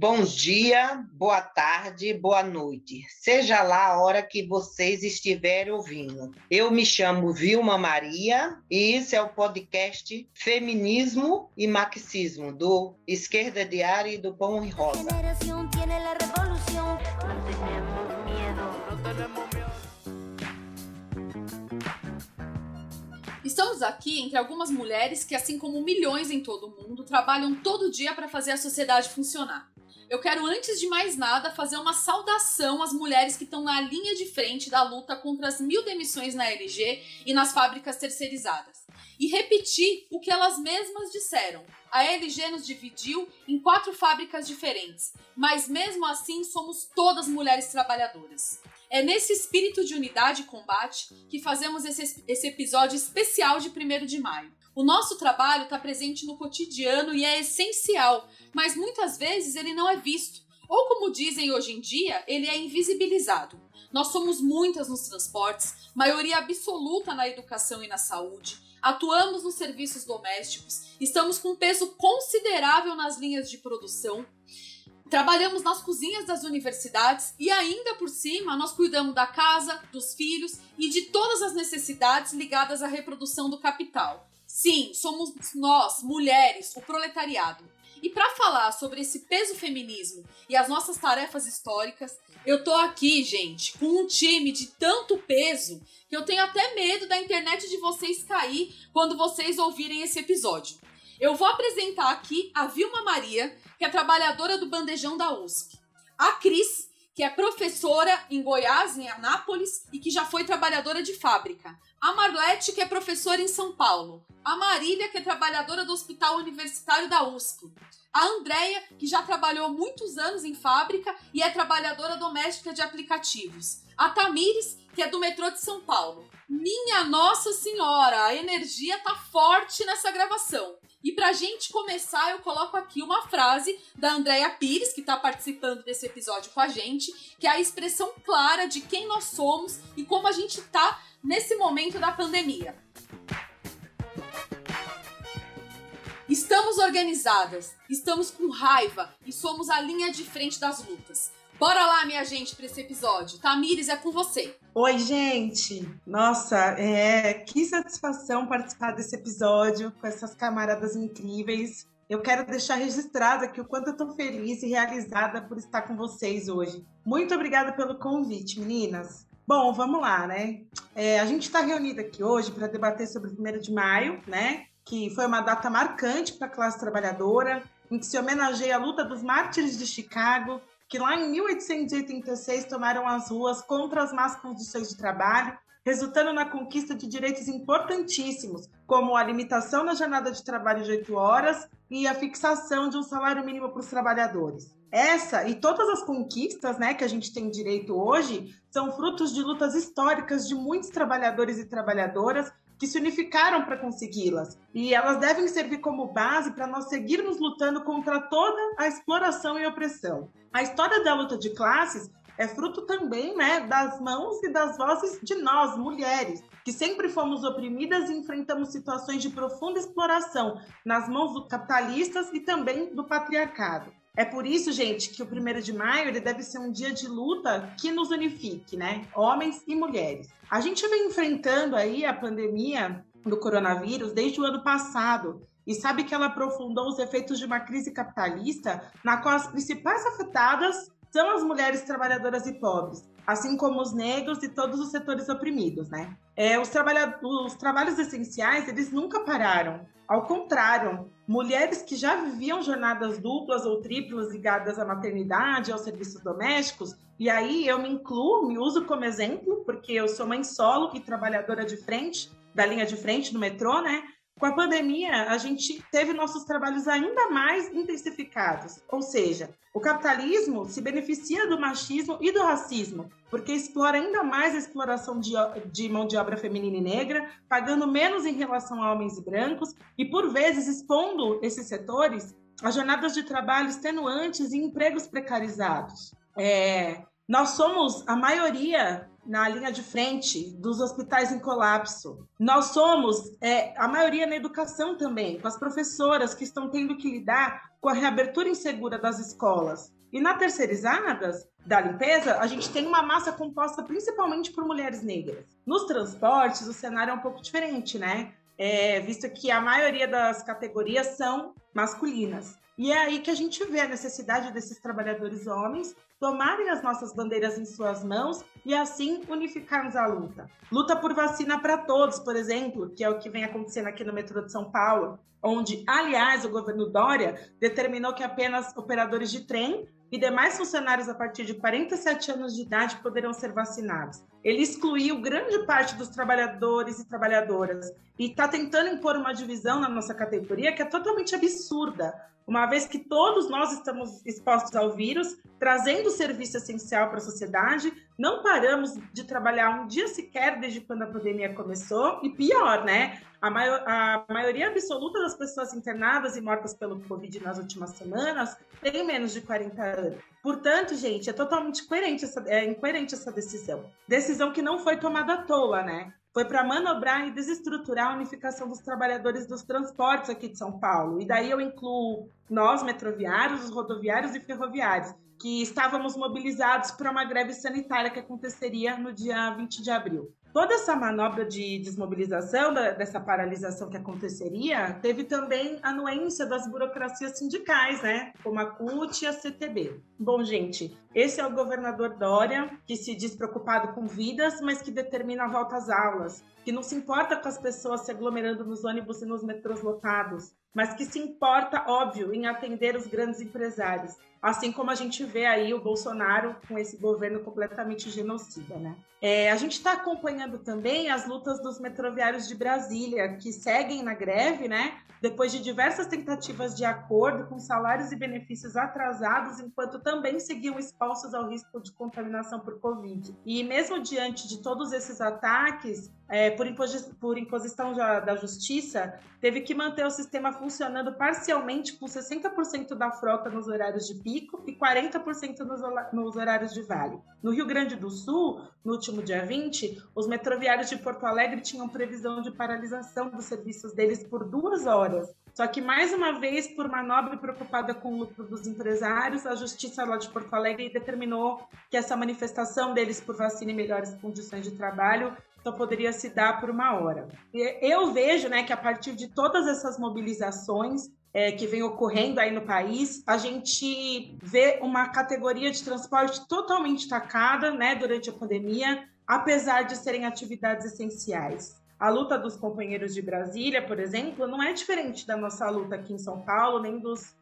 Bom dia, boa tarde, boa noite. Seja lá a hora que vocês estiverem ouvindo. Eu me chamo Vilma Maria e esse é o podcast Feminismo e Marxismo, do Esquerda Diária e do Pão e Rosa. Estamos aqui entre algumas mulheres que, assim como milhões em todo o mundo, trabalham todo dia para fazer a sociedade funcionar. Eu quero, antes de mais nada, fazer uma saudação às mulheres que estão na linha de frente da luta contra as 1000 demissões na LG e nas fábricas terceirizadas. E repetir o que elas mesmas disseram. A LG nos dividiu em 4 fábricas diferentes, mas mesmo assim somos todas mulheres trabalhadoras. É nesse espírito de unidade e combate que fazemos esse episódio especial de 1º de maio. O nosso trabalho está presente no cotidiano e é essencial, mas muitas vezes ele não é visto. Ou, como dizem hoje em dia, ele é invisibilizado. Nós somos muitas nos transportes, maioria absoluta na educação e na saúde, atuamos nos serviços domésticos, estamos com peso considerável nas linhas de produção, trabalhamos nas cozinhas das universidades e ainda por cima nós cuidamos da casa, dos filhos e de todas as necessidades ligadas à reprodução do capital. Sim, somos nós, mulheres, o proletariado. E para falar sobre esse peso feminismo e as nossas tarefas históricas, eu tô aqui, gente, com um time de tanto peso que eu tenho até medo da internet de vocês cair quando vocês ouvirem esse episódio. Eu vou apresentar aqui a Vilma Maria, que é trabalhadora do bandejão da USP. A Cris, que é professora em Goiás, em Anápolis, e que já foi trabalhadora de fábrica. A Marlete, que é professora em São Paulo. A Marília, que é trabalhadora do Hospital Universitário da USP. A Andréia, que já trabalhou muitos anos em fábrica e é trabalhadora doméstica de aplicativos. A Tamires, que é do metrô de São Paulo. Minha Nossa Senhora, a energia tá forte nessa gravação. E pra gente começar, eu coloco aqui uma frase da Andréia Pires, que tá participando desse episódio com a gente, que é a expressão clara de quem nós somos e como a gente tá nesse momento da pandemia. Estamos organizadas, estamos com raiva e somos a linha de frente das lutas. Bora lá, minha gente, para esse episódio. Tamires, é com você. Oi, gente! Nossa, que satisfação participar desse episódio com essas camaradas incríveis. Eu quero deixar registrado aqui o quanto eu estou feliz e realizada por estar com vocês hoje. Muito obrigada pelo convite, meninas. Bom, vamos lá, né? A gente está reunida aqui hoje para debater sobre o 1º de maio, né? Que foi uma data marcante para a classe trabalhadora, em que se homenageia a luta dos mártires de Chicago, que lá em 1886 tomaram as ruas contra as más condições de trabalho, resultando na conquista de direitos importantíssimos, como a limitação da jornada de trabalho de 8 horas e a fixação de um salário mínimo para os trabalhadores. Essa e todas as conquistas, né, que a gente tem direito hoje são frutos de lutas históricas de muitos trabalhadores e trabalhadoras que se unificaram para consegui-las. E elas devem servir como base para nós seguirmos lutando contra toda a exploração e opressão. A história da luta de classes é fruto também, né, das mãos e das vozes de nós, mulheres, que sempre fomos oprimidas e enfrentamos situações de profunda exploração nas mãos dos capitalistas e também do patriarcado. É por isso, gente, que o 1º de maio ele deve ser um dia de luta que nos unifique, né? Homens e mulheres. A gente vem enfrentando aí a pandemia do coronavírus desde o ano passado e sabe que ela aprofundou os efeitos de uma crise capitalista na qual as principais afetadas são as mulheres trabalhadoras e pobres, assim como os negros e todos os setores oprimidos, né? Os trabalhos essenciais, eles nunca pararam. Ao contrário, mulheres que já viviam jornadas duplas ou triplas ligadas à maternidade, aos serviços domésticos, e aí eu me uso como exemplo, porque eu sou mãe solo e trabalhadora de frente, da linha de frente do metrô, né? Com a pandemia, a gente teve nossos trabalhos ainda mais intensificados. Ou seja, o capitalismo se beneficia do machismo e do racismo, porque explora ainda mais a exploração de mão de obra feminina e negra, pagando menos em relação a homens e brancos, e por vezes expondo esses setores a jornadas de trabalho extenuantes e empregos precarizados. Nós somos a maioria na linha de frente dos hospitais em colapso. Nós somos a maioria na educação também, com as professoras que estão tendo que lidar com a reabertura insegura das escolas. E na terceirizadas da limpeza, a gente tem uma massa composta principalmente por mulheres negras. Nos transportes, o cenário é um pouco diferente, né? Visto que a maioria das categorias são masculinas. E é aí que a gente vê a necessidade desses trabalhadores homens tomarem as nossas bandeiras em suas mãos e assim unificarmos a luta. Luta por vacina para todos, por exemplo, que é o que vem acontecendo aqui no metrô de São Paulo, onde, aliás, o governo Dória determinou que apenas operadores de trem e demais funcionários a partir de 47 anos de idade poderão ser vacinados. Ele excluiu grande parte dos trabalhadores e trabalhadoras e está tentando impor uma divisão na nossa categoria que é totalmente absurda, uma vez que todos nós estamos expostos ao vírus, trazendo serviço essencial para a sociedade, não paramos de trabalhar um dia sequer desde quando a pandemia começou, e pior, né? A maioria absoluta das pessoas internadas e mortas pelo Covid nas últimas semanas tem menos de 40 anos. Portanto, gente, é totalmente incoerente essa decisão. Decisão que não foi tomada à toa, né? Foi para manobrar e desestruturar a unificação dos trabalhadores dos transportes aqui de São Paulo. E daí eu incluo nós, metroviários, os rodoviários e ferroviários, que estávamos mobilizados para uma greve sanitária que aconteceria no dia 20 de abril. Toda essa manobra de desmobilização, dessa paralisação que aconteceria, teve também a anuência das burocracias sindicais, né? Como a CUT e a CTB. Bom, gente, esse é o governador Dória, que se diz preocupado com vidas, mas que determina a volta às aulas, que não se importa com as pessoas se aglomerando nos ônibus e nos metrôs lotados, mas que se importa, óbvio, em atender os grandes empresários. Assim como a gente vê aí o Bolsonaro com esse governo completamente genocida, né? A gente está acompanhando também as lutas dos metroviários de Brasília, que seguem na greve, né? Depois de diversas tentativas de acordo com salários e benefícios atrasados, enquanto também seguiam expostos ao risco de contaminação por Covid. E mesmo diante de todos esses ataques, por imposição da justiça, teve que manter o sistema funcionando parcialmente com 60% da frota nos horários de pico e 40% nos horários de vale. No Rio Grande do Sul, no último dia 20, os metroviários de Porto Alegre tinham previsão de paralisação dos serviços deles por 2 horas. Só que, mais uma vez, por manobra preocupada com o lucro dos empresários, a justiça lá de Porto Alegre determinou que essa manifestação deles por vacina e melhores condições de trabalho só poderia se dar por 1 hora. Eu vejo, né, que a partir de todas essas mobilizações que vem ocorrendo aí no país, a gente vê uma categoria de transporte totalmente tacada, né, durante a pandemia, apesar de serem atividades essenciais. A luta dos companheiros de Brasília, por exemplo, não é diferente da nossa luta aqui em São Paulo, nem dos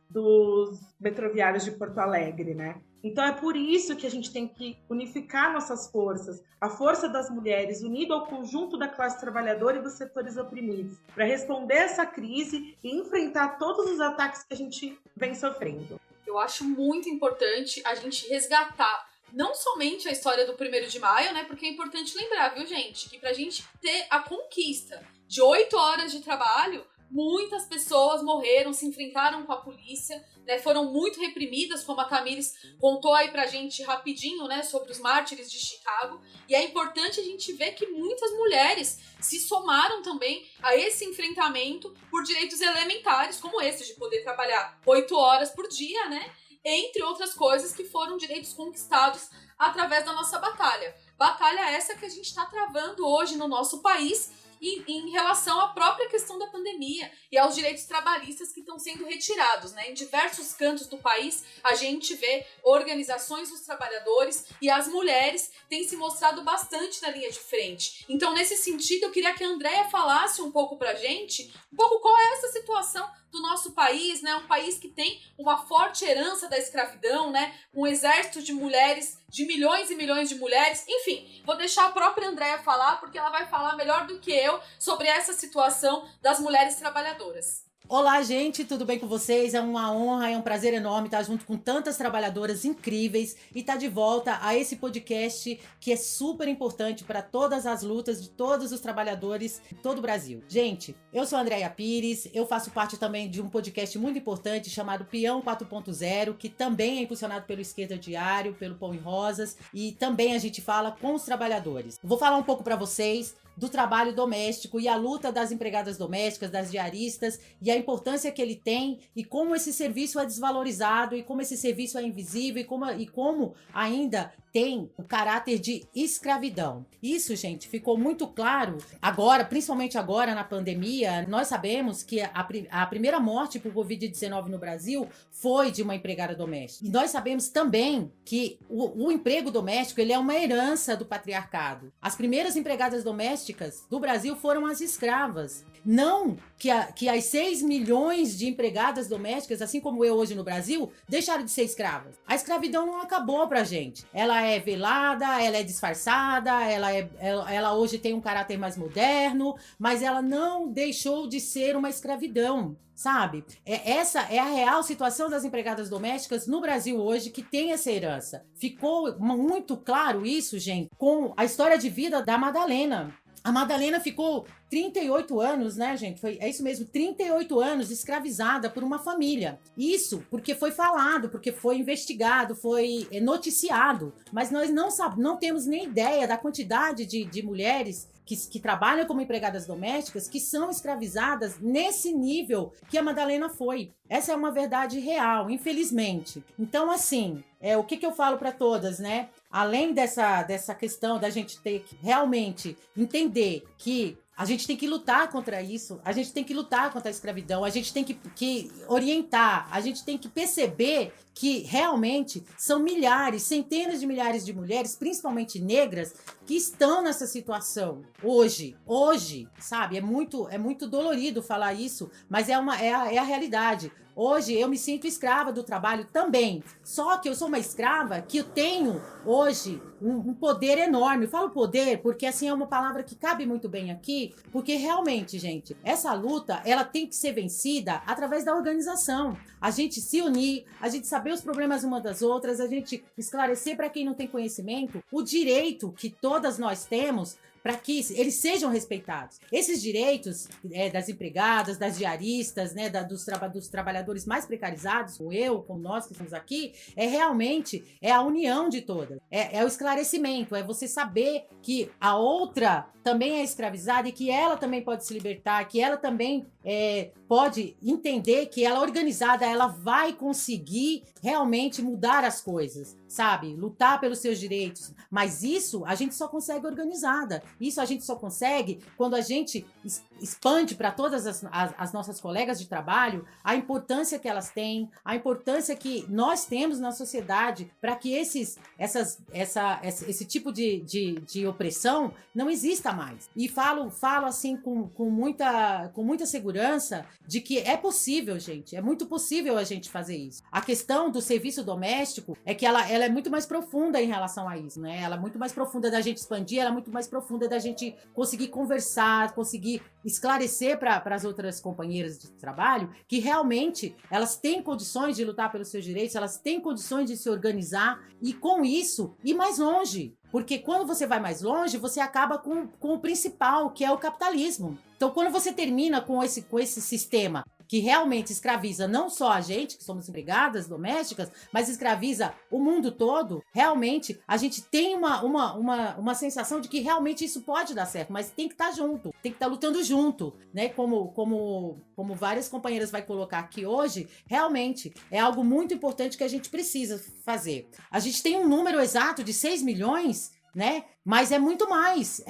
metroviários de Porto Alegre, né? Então é por isso que a gente tem que unificar nossas forças, a força das mulheres unida ao conjunto da classe trabalhadora e dos setores oprimidos, para responder essa crise e enfrentar todos os ataques que a gente vem sofrendo. Eu acho muito importante a gente resgatar não somente a história do 1º de maio, né? Porque é importante lembrar, viu, gente? Que pra gente ter a conquista de 8 horas de trabalho, muitas pessoas morreram, se enfrentaram com a polícia, né? Foram muito reprimidas, como a Tamires contou aí pra gente rapidinho, né? Sobre os mártires de Chicago. E é importante a gente ver que muitas mulheres se somaram também a esse enfrentamento por direitos elementares, como esse, de poder trabalhar 8 horas por dia, né? Entre outras coisas que foram direitos conquistados através da nossa batalha. Batalha essa que a gente está travando hoje no nosso país em relação à própria questão da pandemia e aos direitos trabalhistas que estão sendo retirados, né? Em diversos cantos do país, a gente vê organizações dos trabalhadores e as mulheres têm se mostrado bastante na linha de frente. Então, nesse sentido, eu queria que a Andréia falasse um pouco pra gente, qual é essa situação do nosso país, né? Um país que tem uma forte herança da escravidão, né? Um exército de mulheres, de milhões e milhões de mulheres. Enfim, vou deixar a própria Andréia falar, porque ela vai falar melhor do que eu sobre essa situação das mulheres trabalhadoras. Olá, gente, tudo bem com vocês? É uma honra, é um prazer enorme estar junto com tantas trabalhadoras incríveis e estar de volta a esse podcast que é super importante para todas as lutas de todos os trabalhadores de todo o Brasil. Gente, eu sou a Andréia Pires, eu faço parte também de um podcast muito importante chamado Peão 4.0, que também é impulsionado pelo Esquerda Diário, pelo Pão e Rosas, e também a gente fala com os trabalhadores. Vou falar um pouco para vocês do trabalho doméstico e a luta das empregadas domésticas, das diaristas e a importância que ele tem e como esse serviço é desvalorizado e como esse serviço é invisível e como ainda tem o caráter de escravidão. Isso, gente, ficou muito claro agora, principalmente agora na pandemia. Nós sabemos que a primeira morte por Covid-19 no Brasil foi de uma empregada doméstica. E nós sabemos também que o emprego doméstico ele é uma herança do patriarcado. As primeiras empregadas domésticas do Brasil foram as escravas. Não que as 6 milhões de empregadas domésticas, assim como eu hoje no Brasil, deixaram de ser escravas. A escravidão não acabou pra gente. Ela é velada, ela é disfarçada, ela hoje tem um caráter mais moderno, mas ela não deixou de ser uma escravidão. Sabe? Essa é a real situação das empregadas domésticas no Brasil hoje, que tem essa herança. Ficou muito claro isso, gente, com a história de vida da Madalena. A Madalena ficou 38 anos, né, gente? É isso mesmo, 38 anos escravizada por uma família. Isso porque foi falado, porque foi investigado, foi noticiado. Mas nós não temos nem ideia da quantidade de mulheres que trabalham como empregadas domésticas que são escravizadas nesse nível que a Madalena foi. Essa é uma verdade real, infelizmente. Então, assim, o que eu falo para todas, né? Além dessa questão da gente ter que realmente entender que a gente tem que lutar contra isso, a gente tem que lutar contra a escravidão, a gente tem que orientar, a gente tem que perceber que realmente são milhares, centenas de milhares de mulheres, principalmente negras, que estão nessa situação hoje, sabe? É muito dolorido falar isso, mas é a realidade. Hoje eu me sinto escrava do trabalho também, só que eu sou uma escrava que eu tenho hoje um poder enorme. Eu falo poder porque assim é uma palavra que cabe muito bem aqui, porque realmente, gente, essa luta ela tem que ser vencida através da organização. A gente se unir, a gente saber os problemas uma das outras, a gente esclarecer para quem não tem conhecimento o direito que todas nós temos para que eles sejam respeitados. Esses direitos das empregadas, das diaristas, né, dos trabalhadores mais precarizados, como nós que estamos aqui, realmente a união de todas. É o esclarecimento, é você saber que a outra também é escravizada e que ela também pode se libertar, que ela também pode entender que ela organizada, ela vai conseguir realmente mudar as coisas, sabe? Lutar pelos seus direitos. Mas isso a gente só consegue organizada. Isso a gente só consegue quando a gente expande para todas as nossas colegas de trabalho a importância que elas têm, a importância que nós temos na sociedade para que esse tipo de opressão não exista mais. E falo assim com muita segurança de que é possível, gente. É muito possível a gente fazer isso. A questão do serviço doméstico é que ela é muito mais profunda em relação a isso, né? Ela é muito mais profunda da gente expandir, ela é muito mais profunda da gente conseguir conversar, conseguir esclarecer para as outras companheiras de trabalho que realmente elas têm condições de lutar pelos seus direitos, elas têm condições de se organizar e com isso ir mais longe. Porque quando você vai mais longe, você acaba com o principal, que é o capitalismo. Então, quando você termina com esse sistema que realmente escraviza não só a gente, que somos empregadas domésticas, mas escraviza o mundo todo, realmente a gente tem uma sensação de que realmente isso pode dar certo, mas tem que estar junto, tem que estar lutando junto, né? Como várias companheiras vai colocar aqui hoje, realmente é algo muito importante que a gente precisa fazer. A gente tem um número exato de 6 milhões, né? Mas é muito mais.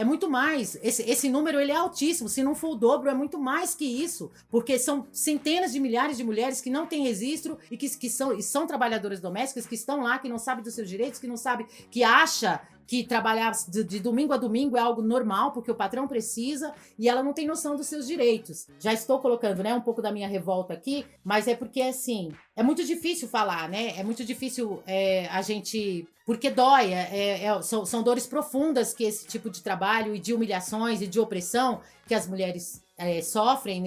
Esse número ele é altíssimo, se não for o dobro, é muito mais que isso, porque são centenas de milhares de mulheres que não têm registro e que são trabalhadoras domésticas, que estão lá, que não sabem dos seus direitos, que não sabem, que acha que trabalhar de domingo a domingo é algo normal, porque o patrão precisa, e ela não tem noção dos seus direitos. Já estou colocando, né, um pouco da minha revolta aqui, mas é porque, assim, é muito difícil falar, né? É muito difícil a gente... Porque dói, são dores profundas que esse tipo de trabalho e de humilhações e de opressão que as mulheres sofrem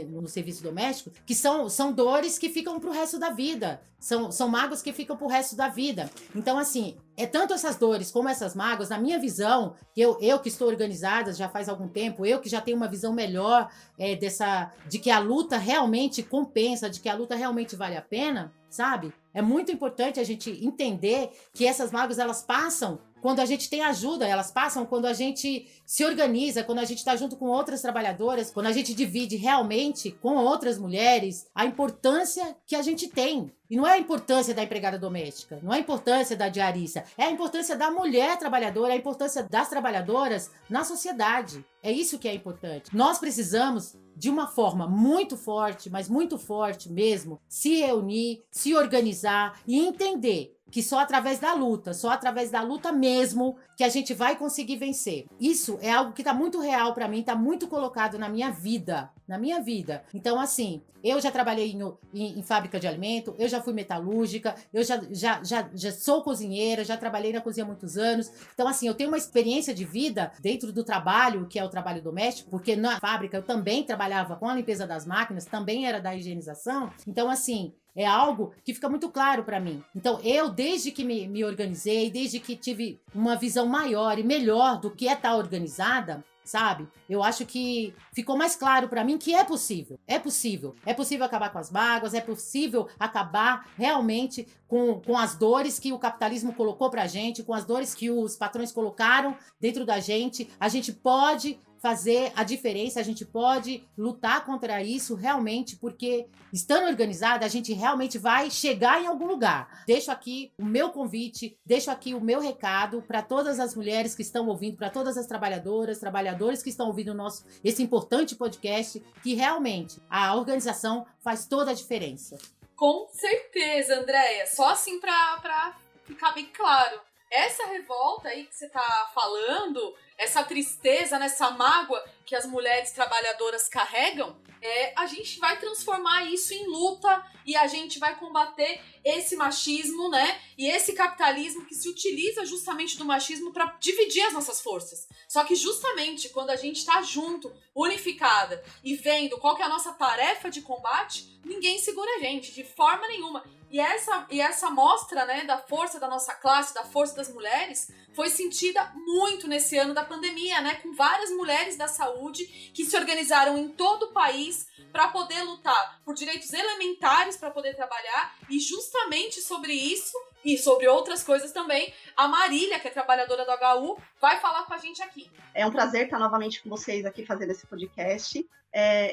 no serviço doméstico, que são dores que ficam pro resto da vida. São mágoas que ficam pro resto da vida. Então, assim, tanto essas dores como essas mágoas, na minha visão, eu que estou organizada já faz algum tempo, eu que já tenho uma visão melhor de que a luta realmente compensa, de que a luta realmente vale a pena, sabe? É muito importante a gente entender que essas mágoas, elas passam quando a gente tem ajuda, elas passam quando a gente se organiza, quando a gente está junto com outras trabalhadoras, quando a gente divide realmente com outras mulheres a importância que a gente tem. E não é a importância da empregada doméstica, não é a importância da diarista, é a importância da mulher trabalhadora, é a importância das trabalhadoras na sociedade. É isso que é importante. Nós precisamos, de uma forma muito forte, mas muito forte mesmo, se reunir, se organizar e entender que só através da luta mesmo, que a gente vai conseguir vencer. Isso é algo que tá muito real pra mim, tá muito colocado na minha vida. Então, assim, eu já trabalhei em fábrica de alimento, eu já fui metalúrgica, eu já sou cozinheira, já trabalhei na cozinha há muitos anos. Então, assim, eu tenho uma experiência de vida dentro do trabalho, que é o trabalho doméstico, porque na fábrica eu também trabalhava com a limpeza das máquinas, também era da higienização. Então, assim, é algo que fica muito claro para mim. Então, eu, desde que me organizei, desde que tive uma visão maior e melhor do que é estar organizada, sabe? Eu acho que ficou mais claro para mim que é possível. É possível. É possível acabar com as mágoas, é possível acabar realmente com as dores que o capitalismo colocou pra gente, com as dores que os patrões colocaram dentro da gente. A gente pode fazer a diferença, a gente pode lutar contra isso realmente, porque estando organizada, a gente realmente vai chegar em algum lugar. Deixo aqui o meu convite, deixo aqui o meu recado para todas as mulheres que estão ouvindo, para todas as trabalhadores que estão ouvindo esse importante podcast, que realmente a organização faz toda a diferença. Com certeza, Andréia. Só assim pra ficar bem claro. Essa revolta aí que você tá falando, essa tristeza, essa mágoa que as mulheres trabalhadoras carregam, a gente vai transformar isso em luta e a gente vai combater esse machismo, né? E esse capitalismo que se utiliza justamente do machismo para dividir as nossas forças. Só que justamente quando a gente tá junto, unificada e vendo qual que é a nossa tarefa de combate, ninguém segura a gente, de forma nenhuma. E essa mostra, né, da força da nossa classe, da força das mulheres, foi sentida muito nesse ano da pandemia, né, com várias mulheres da saúde que se organizaram em todo o país para poder lutar por direitos elementares para poder trabalhar, e justamente sobre isso e sobre outras coisas também, a Marília, que é trabalhadora do HU, vai falar com a gente aqui. É um prazer estar novamente com vocês aqui fazendo esse podcast.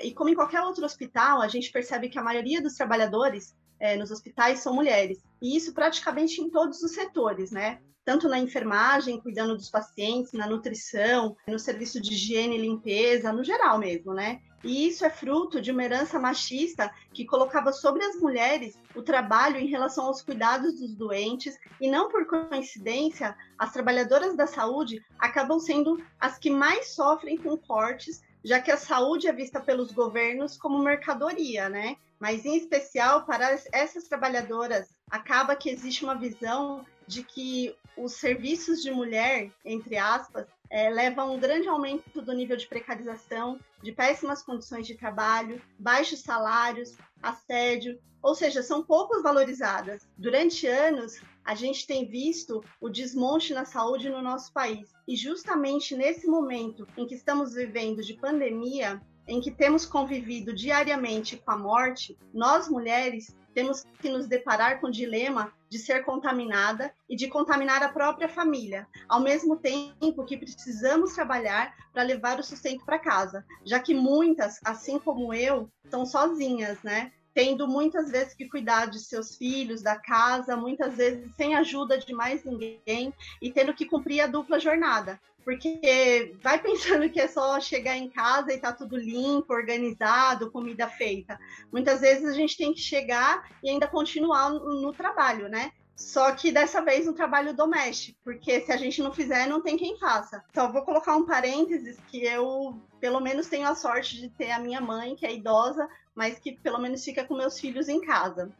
E como em qualquer outro hospital, a gente percebe que a maioria dos trabalhadores nos hospitais são mulheres. E isso praticamente em todos os setores, né? Tanto na enfermagem, cuidando dos pacientes, na nutrição, no serviço de higiene e limpeza, no geral mesmo, né? E isso é fruto de uma herança machista que colocava sobre as mulheres o trabalho em relação aos cuidados dos doentes, e não por coincidência, as trabalhadoras da saúde acabam sendo as que mais sofrem com cortes, já que a saúde é vista pelos governos como mercadoria, né? Mas, em especial, para essas trabalhadoras, acaba que existe uma visão de que os serviços de mulher, entre aspas, levam a um grande aumento do nível de precarização, de péssimas condições de trabalho, baixos salários, assédio, ou seja, são pouco valorizadas. Durante anos, a gente tem visto o desmonte na saúde no nosso país. E justamente nesse momento em que estamos vivendo de pandemia, em que temos convivido diariamente com a morte, nós mulheres temos que nos deparar com o dilema de ser contaminada e de contaminar a própria família, ao mesmo tempo que precisamos trabalhar para levar o sustento para casa, já que muitas, assim como eu, são sozinhas, né? Tendo muitas vezes que cuidar de seus filhos, da casa, muitas vezes sem ajuda de mais ninguém e tendo que cumprir a dupla jornada. Porque vai pensando que é só chegar em casa e tá tudo limpo, organizado, comida feita. Muitas vezes a gente tem que chegar e ainda continuar no trabalho, né? Só que dessa vez um trabalho doméstico, porque se a gente não fizer, não tem quem faça. Então, vou colocar um parênteses que eu, pelo menos, tenho a sorte de ter a minha mãe, que é idosa, mas que pelo menos fica com meus filhos em casa.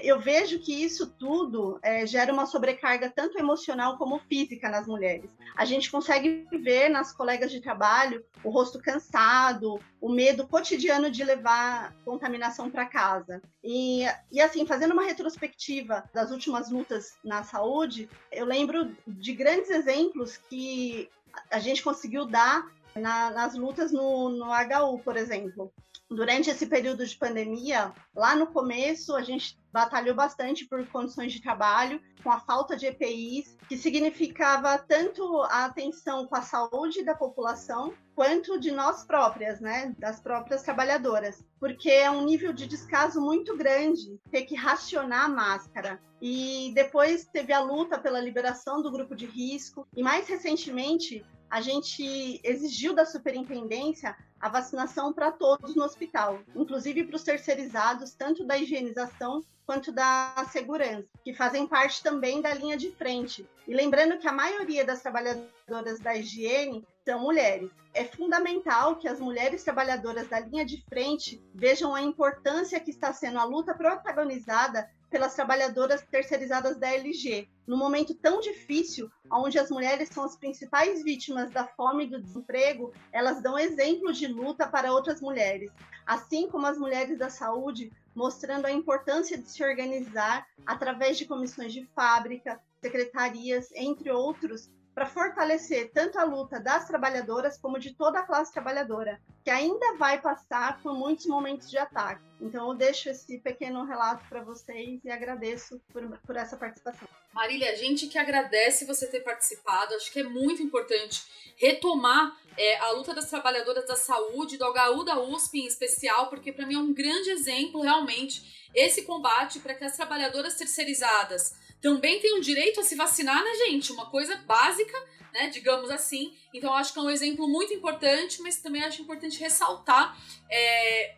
Eu vejo que isso tudo gera uma sobrecarga tanto emocional como física nas mulheres. A gente consegue ver nas colegas de trabalho o rosto cansado, o medo cotidiano de levar contaminação para casa. E assim, fazendo uma retrospectiva das últimas lutas na saúde, eu lembro de grandes exemplos que a gente conseguiu dar nas lutas no HU, por exemplo. Durante esse período de pandemia, lá no começo, a gente batalhou bastante por condições de trabalho, com a falta de EPIs, que significava tanto a atenção com a saúde da população, quanto de nós próprias, né, das próprias trabalhadoras, porque é um nível de descaso muito grande ter que racionar a máscara. E depois teve a luta pela liberação do grupo de risco, e mais recentemente, a gente exigiu da superintendência a vacinação para todos no hospital, inclusive para os terceirizados, tanto da higienização quanto da segurança, que fazem parte também da linha de frente. E lembrando que a maioria das trabalhadoras da higiene são mulheres. É fundamental que as mulheres trabalhadoras da linha de frente vejam a importância que está sendo a luta protagonizada pelas trabalhadoras terceirizadas da LG, num momento tão difícil, onde as mulheres são as principais vítimas da fome e do desemprego, elas dão exemplo de luta para outras mulheres, assim como as mulheres da saúde, mostrando a importância de se organizar através de comissões de fábrica, secretarias, entre outros, para fortalecer tanto a luta das trabalhadoras como de toda a classe trabalhadora, que ainda vai passar por muitos momentos de ataque. Então eu deixo esse pequeno relato para vocês e agradeço por essa participação. Marília, a gente que agradece você ter participado, acho que é muito importante retomar a luta das trabalhadoras da saúde, do HU da USP em especial, porque para mim é um grande exemplo realmente esse combate para que as trabalhadoras terceirizadas também tenham direito a se vacinar, né, gente? Uma coisa básica, né, digamos assim. Então, acho que é um exemplo muito importante, mas também acho importante ressaltar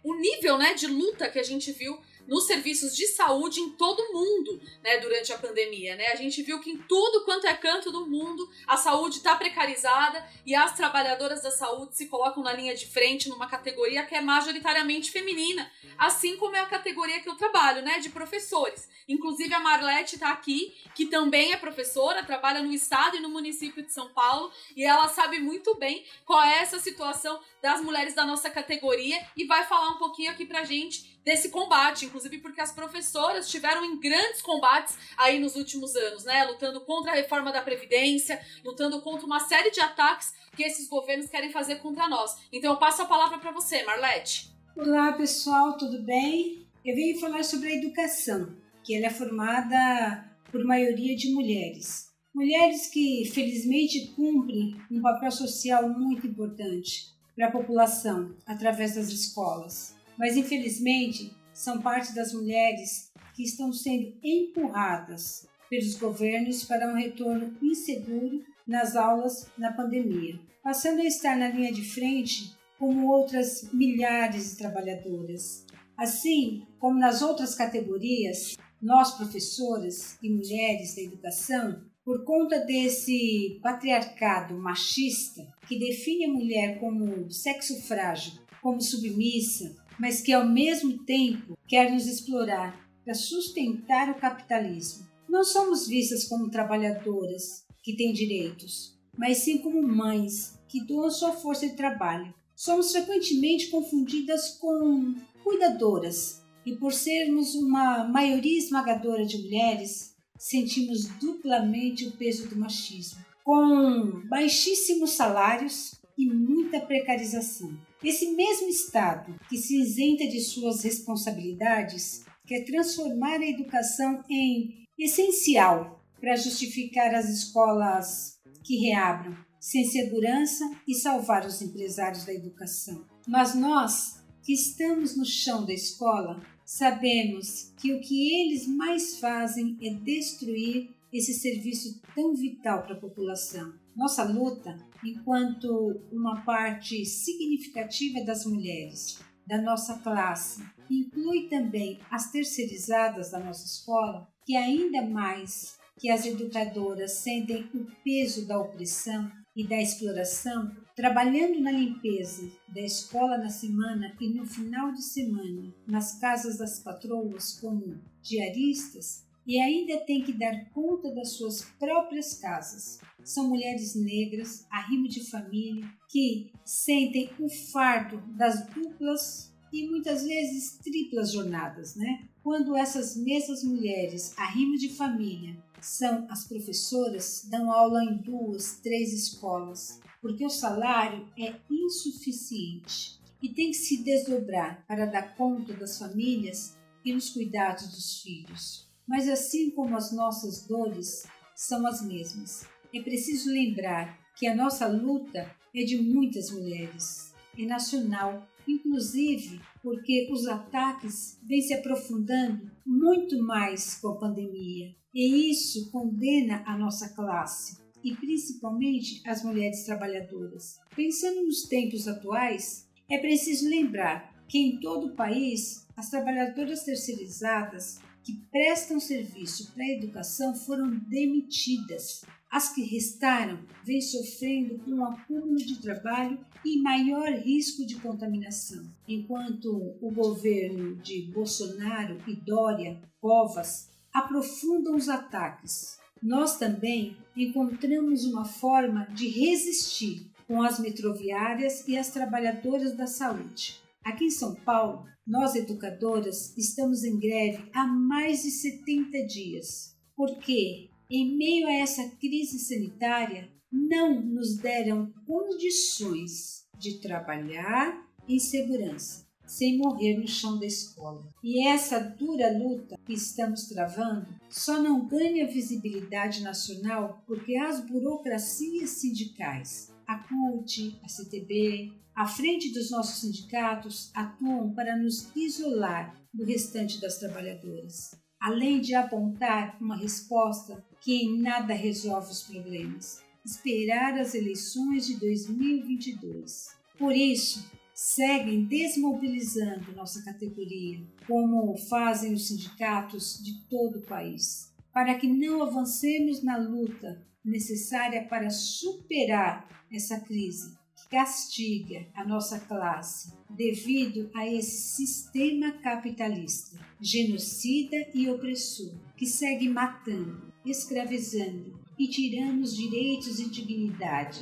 o nível, né, de luta que a gente viu nos serviços de saúde em todo o mundo, né, durante a pandemia, né? A gente viu que em tudo quanto é canto do mundo, a saúde está precarizada e as trabalhadoras da saúde se colocam na linha de frente numa categoria que é majoritariamente feminina, assim como é a categoria que eu trabalho, né, de professores. Inclusive a Marlete está aqui, que também é professora, trabalha no estado e no município de São Paulo, e ela sabe muito bem qual é essa situação das mulheres da nossa categoria e vai falar um pouquinho aqui pra gente desse combate, inclusive porque as professoras tiveram em grandes combates aí nos últimos anos, né, lutando contra a reforma da Previdência, lutando contra uma série de ataques que esses governos querem fazer contra nós. Então eu passo a palavra para você, Marlete. Olá pessoal, tudo bem? Eu venho falar sobre a educação, que ela é formada por maioria de mulheres. Mulheres que felizmente cumprem um papel social muito importante para a população através das escolas. Mas infelizmente são parte das mulheres que estão sendo empurradas pelos governos para um retorno inseguro nas aulas na pandemia, passando a estar na linha de frente como outras milhares de trabalhadoras. Assim como nas outras categorias, nós professoras e mulheres da educação, por conta desse patriarcado machista que define a mulher como sexo frágil, como submissa, mas que ao mesmo tempo quer nos explorar para sustentar o capitalismo. Não somos vistas como trabalhadoras que têm direitos, mas sim como mães que doam sua força de trabalho. Somos frequentemente confundidas com cuidadoras e por sermos uma maioria esmagadora de mulheres, sentimos duplamente o peso do machismo, com baixíssimos salários e muita precarização. Esse mesmo Estado, que se isenta de suas responsabilidades, quer transformar a educação em essencial para justificar as escolas que reabram, sem segurança e salvar os empresários da educação. Mas nós, que estamos no chão da escola, sabemos que o que eles mais fazem é destruir esse serviço tão vital para a população. Nossa luta, enquanto uma parte significativa das mulheres da nossa classe, inclui também as terceirizadas da nossa escola, que ainda mais que as educadoras sentem o peso da opressão, e da exploração, trabalhando na limpeza da escola na semana e no final de semana nas casas das patroas como diaristas, e ainda tem que dar conta das suas próprias casas. São mulheres negras, arrimo de família, que sentem o fardo das duplas e muitas vezes triplas jornadas, né? Quando essas mesmas mulheres, arrimo de família, são as professoras, dão aula em 2, 3 escolas, porque o salário é insuficiente e tem que se desdobrar para dar conta das famílias e nos cuidados dos filhos. Mas assim como as nossas dores são as mesmas, é preciso lembrar que a nossa luta é de muitas mulheres, é nacional, inclusive porque os ataques vêm se aprofundando muito mais com a pandemia. E isso condena a nossa classe, e principalmente as mulheres trabalhadoras. Pensando nos tempos atuais, é preciso lembrar que em todo o país, as trabalhadoras terceirizadas que prestam serviço para a educação foram demitidas. As que restaram vêm sofrendo com um acúmulo de trabalho e maior risco de contaminação, enquanto o governo de Bolsonaro e Dória, Covas, aprofundam os ataques. Nós também encontramos uma forma de resistir com as metroviárias e as trabalhadoras da saúde. Aqui em São Paulo, nós educadoras estamos em greve há mais de 70 dias, porque, em meio a essa crise sanitária, não nos deram condições de trabalhar em segurança, sem morrer no chão da escola. E essa dura luta que estamos travando só não ganha visibilidade nacional porque as burocracias sindicais, a CUT, a CTB, à frente dos nossos sindicatos, atuam para nos isolar do restante das trabalhadoras, além de apontar uma resposta que em nada resolve os problemas: esperar as eleições de 2022. Por isso, seguem desmobilizando nossa categoria, como fazem os sindicatos de todo o país, para que não avancemos na luta necessária para superar essa crise que castiga a nossa classe devido a esse sistema capitalista, genocida e opressor, que segue matando, escravizando e tirando os direitos e dignidade.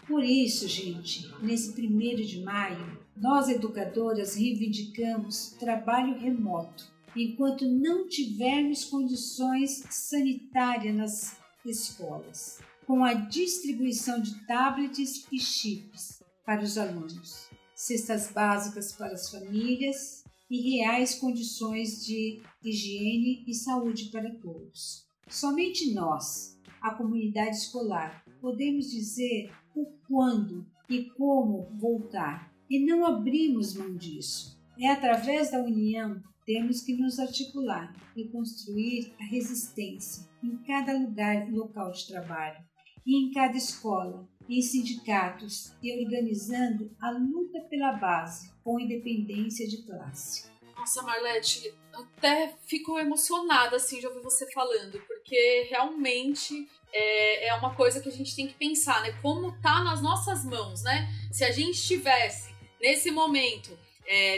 Por isso, gente, nesse 1º de maio, nós educadoras reivindicamos trabalho remoto, enquanto não tivermos condições sanitárias nas escolas, com a distribuição de tablets e chips para os alunos, cestas básicas para as famílias e reais condições de higiene e saúde para todos. Somente nós, a comunidade escolar, podemos dizer o quando e como voltar, e não abrimos mão disso. É através da união temos que nos articular e construir a resistência em cada lugar e local de trabalho, e em cada escola, em sindicatos e organizando a luta pela base com independência de classe. Nossa, Marlete, até fico emocionada assim de ouvir você falando, porque realmente é uma coisa que a gente tem que pensar, né? Como tá nas nossas mãos, né? Se a gente tivesse, nesse momento,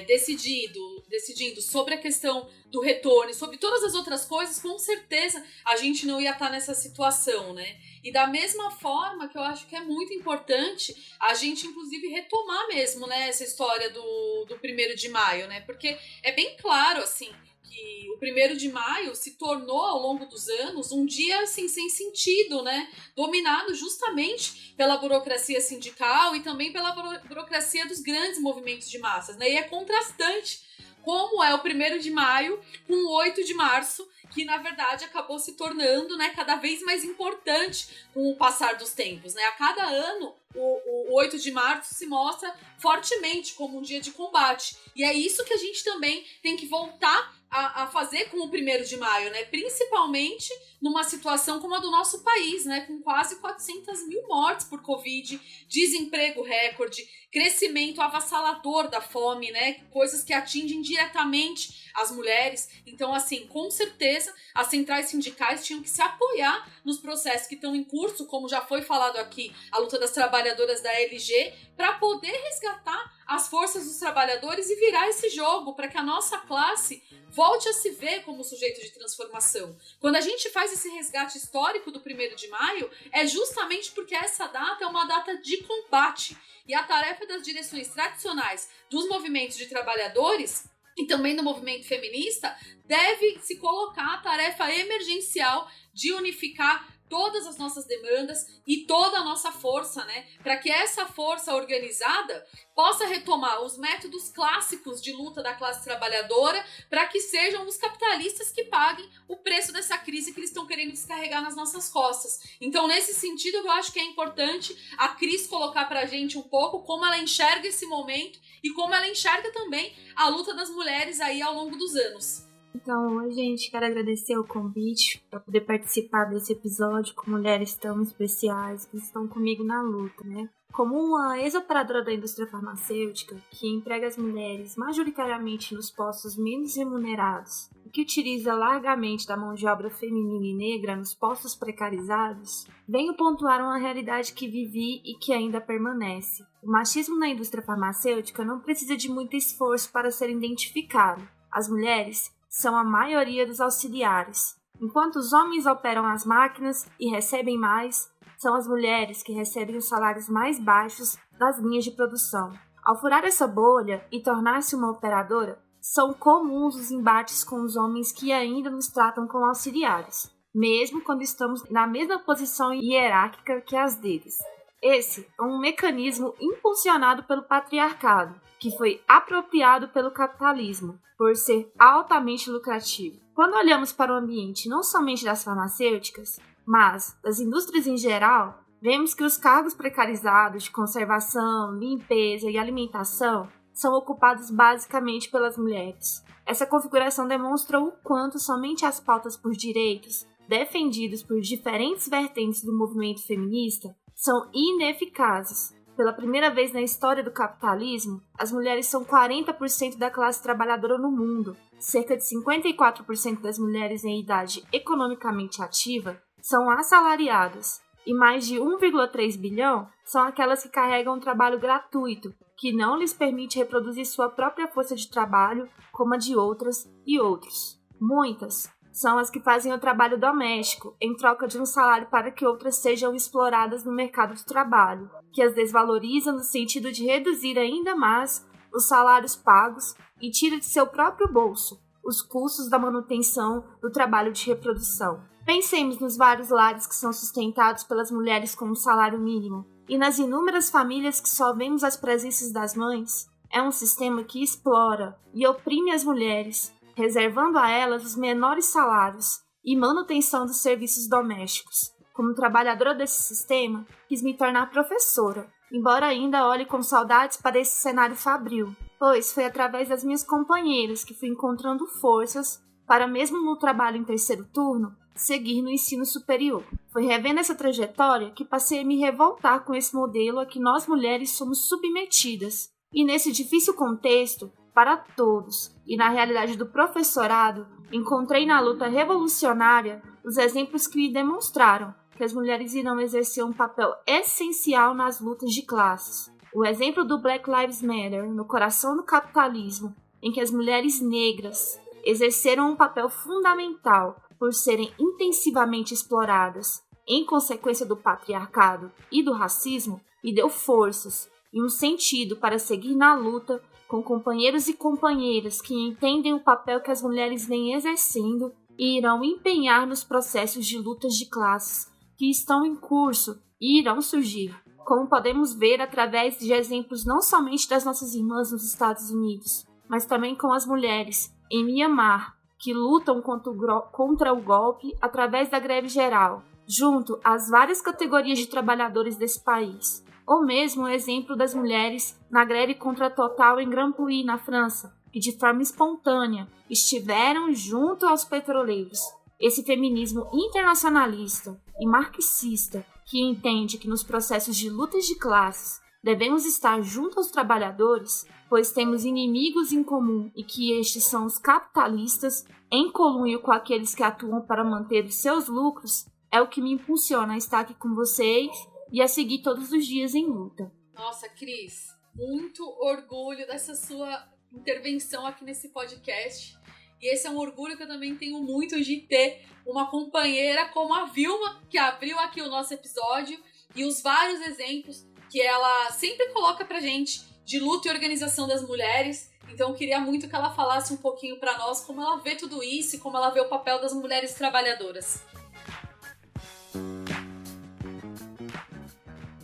decidindo sobre a questão do retorno e sobre todas as outras coisas, com certeza a gente não ia estar nessa situação, né? E da mesma forma que eu acho que é muito importante a gente, inclusive, retomar mesmo, né, essa história do 1º de maio, né? Porque é bem claro, assim, que o 1º de maio se tornou, ao longo dos anos, um dia, assim, sem sentido, né? Dominado justamente pela burocracia sindical e também pela burocracia dos grandes movimentos de massas, né? E é contrastante como é o 1º de maio com o 8 de março, que na verdade acabou se tornando, né, cada vez mais importante com o passar dos tempos, né? A cada ano o 8 de março se mostra fortemente como um dia de combate, e é isso que a gente também tem que voltar a fazer com o 1º de maio, né? Principalmente numa situação como a do nosso país, né? Com quase 400 mil mortes por Covid, desemprego recorde, crescimento avassalador da fome, né? Coisas que atingem diretamente as mulheres. Então, assim, com certeza, as centrais sindicais tinham que se apoiar nos processos que estão em curso, como já foi falado aqui, a luta das trabalhadoras da LG, para poder resgatar as forças dos trabalhadores e virar esse jogo, para que a nossa classe volte a se ver como sujeito de transformação. Quando a gente faz esse resgate histórico do 1º de maio, é justamente porque essa data é uma data de combate. E a tarefa das direções tradicionais dos movimentos de trabalhadores e também do movimento feminista deve se colocar a tarefa emergencial de unificar todas as nossas demandas e toda a nossa força, né? Para que essa força organizada possa retomar os métodos clássicos de luta da classe trabalhadora, para que sejam os capitalistas que paguem o preço dessa crise que eles estão querendo descarregar nas nossas costas. Então, nesse sentido, eu acho que é importante a Cris colocar para a gente um pouco como ela enxerga esse momento e como ela enxerga também a luta das mulheres aí ao longo dos anos. Então, oi, gente, quero agradecer o convite para poder participar desse episódio com mulheres tão especiais que estão comigo na luta, né? Como uma ex-operadora da indústria farmacêutica que emprega as mulheres majoritariamente nos postos menos remunerados e que utiliza largamente da mão de obra feminina e negra nos postos precarizados, venho pontuar uma realidade que vivi e que ainda permanece. O machismo na indústria farmacêutica não precisa de muito esforço para ser identificado. As mulheres são a maioria dos auxiliares. Enquanto os homens operam as máquinas e recebem mais, são as mulheres que recebem os salários mais baixos das linhas de produção. Ao furar essa bolha e tornar-se uma operadora, são comuns os embates com os homens que ainda nos tratam como auxiliares, mesmo quando estamos na mesma posição hierárquica que as deles. Esse é um mecanismo impulsionado pelo patriarcado, que foi apropriado pelo capitalismo, por ser altamente lucrativo. Quando olhamos para o ambiente não somente das farmacêuticas, mas das indústrias em geral, vemos que os cargos precarizados de conservação, limpeza e alimentação são ocupados basicamente pelas mulheres. Essa configuração demonstra o quanto somente as pautas por direitos, defendidos por diferentes vertentes do movimento feminista, são ineficazes. Pela primeira vez na história do capitalismo, as mulheres são 40% da classe trabalhadora no mundo. Cerca de 54% das mulheres em idade economicamente ativa são assalariadas, e mais de 1,3 bilhão são aquelas que carregam um trabalho gratuito, que não lhes permite reproduzir sua própria força de trabalho como a de outras e outros. Muitas são as que fazem o trabalho doméstico, em troca de um salário para que outras sejam exploradas no mercado de trabalho, que as desvaloriza no sentido de reduzir ainda mais os salários pagos e tira de seu próprio bolso os custos da manutenção do trabalho de reprodução. Pensemos nos vários lares que são sustentados pelas mulheres com um salário mínimo e nas inúmeras famílias que só vemos as presenças das mães. É um sistema que explora e oprime as mulheres, reservando a elas os menores salários e manutenção dos serviços domésticos. Como trabalhadora desse sistema, quis me tornar professora, embora ainda olhe com saudades para esse cenário fabril, pois foi através das minhas companheiras que fui encontrando forças para, mesmo no trabalho em terceiro turno, seguir no ensino superior. Foi revendo essa trajetória que passei a me revoltar com esse modelo a que nós mulheres somos submetidas. E nesse difícil contexto, para todos, e na realidade do professorado, encontrei na luta revolucionária os exemplos que me demonstraram que as mulheres irão exercer um papel essencial nas lutas de classes. O exemplo do Black Lives Matter, no coração do capitalismo, em que as mulheres negras exerceram um papel fundamental por serem intensivamente exploradas em consequência do patriarcado e do racismo, e deu forças e um sentido para seguir na luta com companheiros e companheiras que entendem o papel que as mulheres vêm exercendo e irão empenhar nos processos de lutas de classes que estão em curso e irão surgir, como podemos ver através de exemplos não somente das nossas irmãs nos Estados Unidos, mas também com as mulheres em Mianmar, que lutam contra o golpe através da greve geral, junto às várias categorias de trabalhadores desse país. Ou mesmo o exemplo das mulheres na greve contra a Total em Grand Prix, na França, que de forma espontânea estiveram junto aos petroleiros. Esse feminismo internacionalista e marxista que entende que nos processos de lutas de classes devemos estar junto aos trabalhadores, pois temos inimigos em comum e que estes são os capitalistas, em conluio com aqueles que atuam para manter os seus lucros, é o que me impulsiona a estar aqui com vocês e a seguir todos os dias em luta. Nossa, Cris, muito orgulho dessa sua intervenção aqui nesse podcast. E esse é um orgulho que eu também tenho muito de ter uma companheira como a Vilma, que abriu aqui o nosso episódio, e os vários exemplos que ela sempre coloca pra gente de luta e organização das mulheres. Então eu queria muito que ela falasse um pouquinho pra nós como ela vê tudo isso e como ela vê o papel das mulheres trabalhadoras.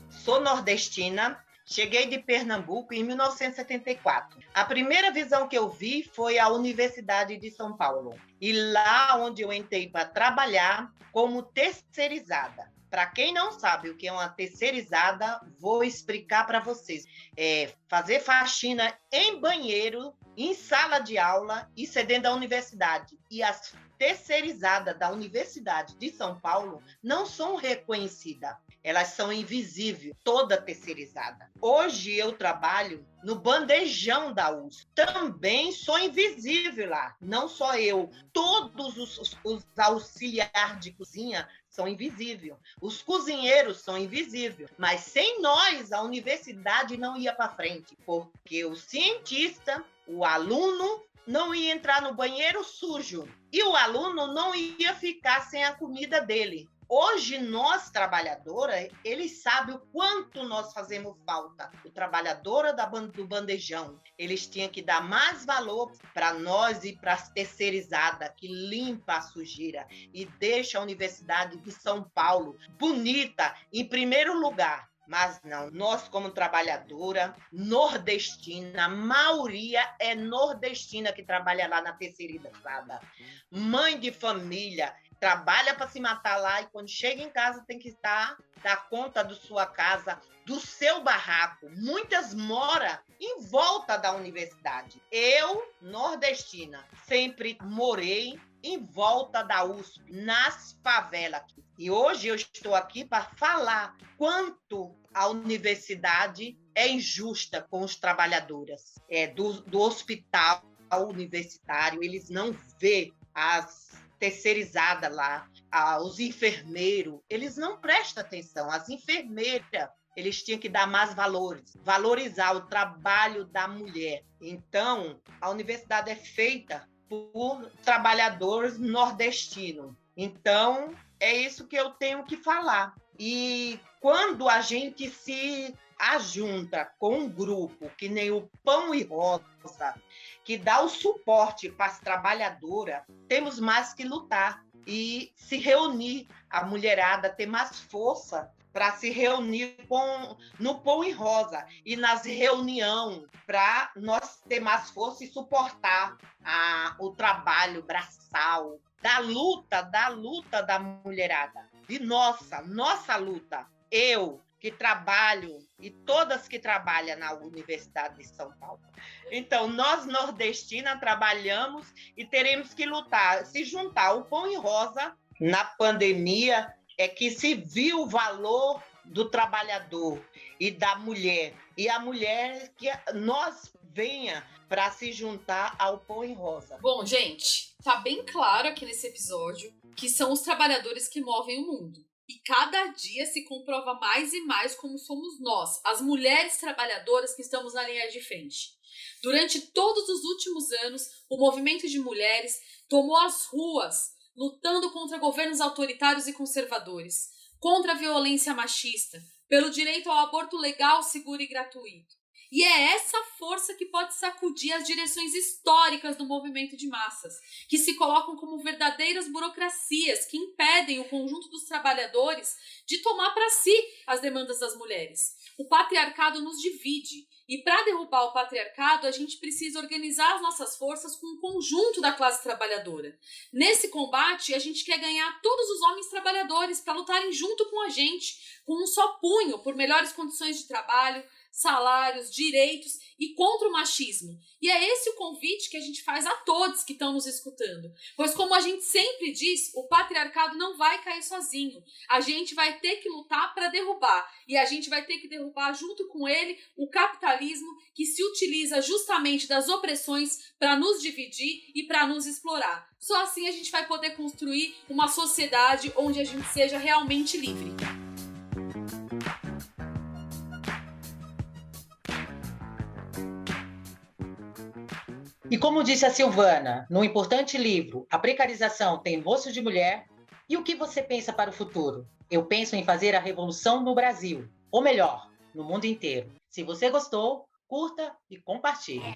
Sou nordestina, cheguei de Pernambuco em 1974. A primeira visão que eu vi foi a Universidade de São Paulo. E lá onde eu entrei para trabalhar como terceirizada. Para quem não sabe o que é uma terceirizada, vou explicar para vocês. É fazer faxina em banheiro, em sala de aula, isso é dentro da universidade. E as terceirizadas da Universidade de São Paulo não são reconhecidas. Elas são invisíveis, toda terceirizada. Hoje eu trabalho no bandejão da USP. Também sou invisível lá, não só eu. Todos os auxiliares de cozinha são invisíveis. Os cozinheiros são invisíveis. Mas sem nós, a universidade não ia para frente, porque o cientista, o aluno, não ia entrar no banheiro sujo e o aluno não ia ficar sem a comida dele. Hoje, nós, trabalhadoras, eles sabem o quanto nós fazemos falta. O trabalhadora do bandejão, eles tinham que dar mais valor para nós e para as terceirizadas, que limpa a sujeira e deixa a Universidade de São Paulo bonita, em primeiro lugar. Mas não, nós como trabalhadora nordestina, a maioria é nordestina que trabalha lá na terceirizada. Mãe de família, trabalha para se matar lá e quando chega em casa tem que dar conta da sua casa, do seu barraco. Muitas moram em volta da universidade. Eu, nordestina, sempre morei em volta da USP, nas favelas. E hoje eu estou aqui para falar quanto a universidade é injusta com os trabalhadores do hospital universitário. Eles não vê as terceirizadas lá, os enfermeiros, eles não prestam atenção. As enfermeiras, eles tinham que dar mais valores, valorizar o trabalho da mulher. Então, a universidade é feita por trabalhadores nordestinos. Então, é isso que eu tenho que falar. E quando a gente se ajunta com um grupo, que nem o Pão e Rosa, que dá o suporte para as trabalhadoras, temos mais que lutar e se reunir, a mulherada ter mais força para se reunir no Pão e Rosa e nas reuniões, para nós ter mais força e suportar o trabalho braçal, da luta da mulherada, de nossa luta. Eu, que trabalho, e todas que trabalham na Universidade de São Paulo. Então, nós, nordestinas, trabalhamos e teremos que lutar, se juntar. O Pão e Rosa, na pandemia, é que se viu o valor do trabalhador e da mulher. E a mulher, que nós venha para se juntar ao Pão e Rosa. Bom, gente, tá bem claro aqui nesse episódio que são os trabalhadores que movem o mundo. E cada dia se comprova mais e mais como somos nós, as mulheres trabalhadoras que estamos na linha de frente. Durante todos os últimos anos, o movimento de mulheres tomou as ruas, lutando contra governos autoritários e conservadores, contra a violência machista, pelo direito ao aborto legal, seguro e gratuito. E é essa força que pode sacudir as direções históricas do movimento de massas, que se colocam como verdadeiras burocracias que impedem o conjunto dos trabalhadores de tomar para si as demandas das mulheres. O patriarcado nos divide, e para derrubar o patriarcado, a gente precisa organizar as nossas forças com o conjunto da classe trabalhadora. Nesse combate, a gente quer ganhar todos os homens trabalhadores para lutarem junto com a gente, com um só punho, por melhores condições de trabalho, salários, direitos e contra o machismo. E é esse o convite que a gente faz a todos que estão nos escutando. Pois, como a gente sempre diz, o patriarcado não vai cair sozinho. A gente vai ter que lutar para derrubar. E a gente vai ter que derrubar junto com ele o capitalismo que se utiliza justamente das opressões para nos dividir e para nos explorar. Só assim a gente vai poder construir uma sociedade onde a gente seja realmente livre. E como disse a Silvana, no importante livro A Precarização tem Rosto de Mulher, e o que você pensa para o futuro? Eu penso em fazer a revolução no Brasil, ou melhor, no mundo inteiro. Se você gostou, curta e compartilhe.